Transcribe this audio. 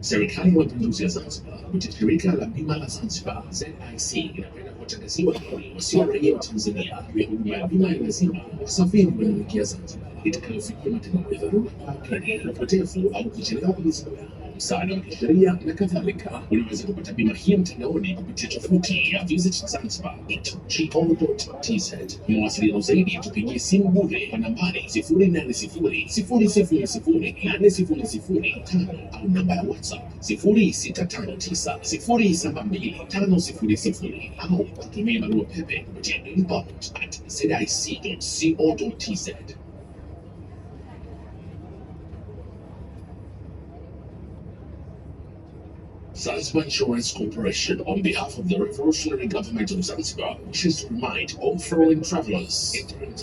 Serikali ya Mapinduzi ya Zanzibar kupitia shirika la bima la Zanzibar ZIC inapenda kuwatangazia wageni wasio raia wa Tanzania juu ya huduma ya bima ya lazima wasafiri wanaoingia Zanzibar itakayofikia matibabu ya dharura kwa ajili upotevu au kuchelewa kwa mizigo yao, msaada wa kisheria na kadhalika. Unaweza kupata bima hii mtandaoni kupitia tovuti ya visitZanzibar.go.tz. Mawasiliano zaidi tupigie simu bure kwa nambari 0800000800 au namba ya WhatsApp 0659072500 au tutumie barua pepe kupitia inbound@zic.co.tz. Zanzibar Insurance Corporation, on behalf of the Revolutionary Government of Zanzibar, wishes to remind all foreign travelers